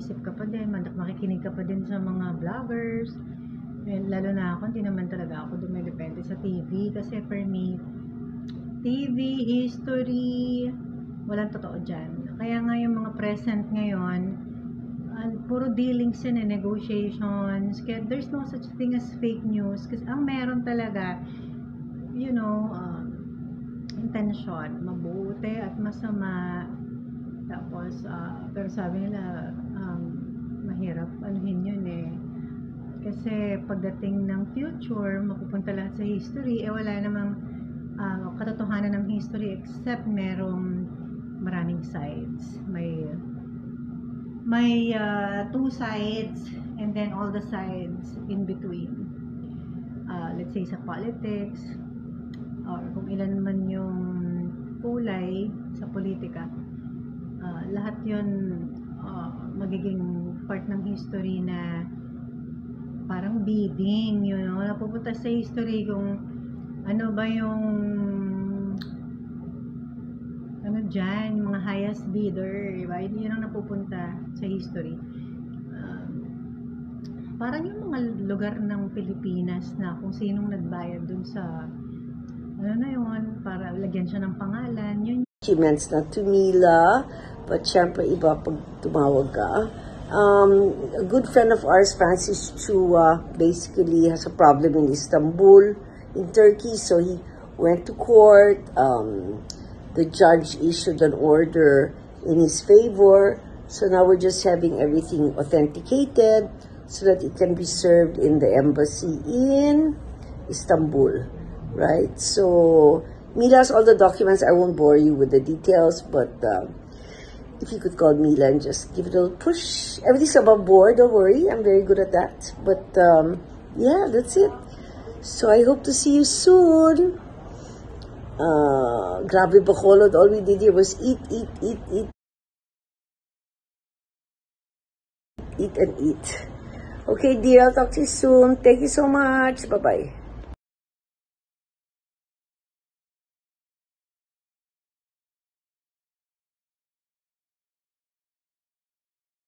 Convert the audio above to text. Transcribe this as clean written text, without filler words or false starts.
isip ka pa din, makikinig ka pa din sa mga vloggers. Lalo na ako, hindi naman talaga ako dumidepende sa TV. Kasi for me, TV, history, walang totoo dyan. Kaya nga yung mga present ngayon, puro dealings yan negotiations. Kaya there's no such thing as fake news. Kasi ang meron talaga, intention, mabuti at masama. Tapos, pero sabi nila, mahirap anuhin yun kasi pagdating ng future, mapupunta lahat sa history, wala namang katotohanan ng history except merong maraming sides. May two sides and then all the sides in between. Let's say sa politics, or kung ilan man yung kulay sa politika, lahat yun magiging part ng history na parang bidding, napupunta sa history kung ano ba yung dyan, mga highest bidder, diba? Yun ang napupunta sa history. Parang yung mga lugar ng Pilipinas na kung sinong nagbayad dun sa para lagyan siya ng pangalan, yun. Achievements na to Mila, but syempre iba pag tumawag ka. A good friend of ours, Francis Chua, basically has a problem in Istanbul, in Turkey, so he went to court. The judge issued an order in his favor, so now we're just having everything authenticated so that it can be served in the embassy in Istanbul, right? So Mila has all the documents. I won't bore you with the details, but if you could call Mila and just give it a little push. Everything's above board, don't worry. I'm very good at that. But yeah, that's it. So I hope to see you soon. Grabe Bacolod, all we did here was eat and eat. Okay, dear, I'll talk to you soon. Thank you so much. Bye-bye.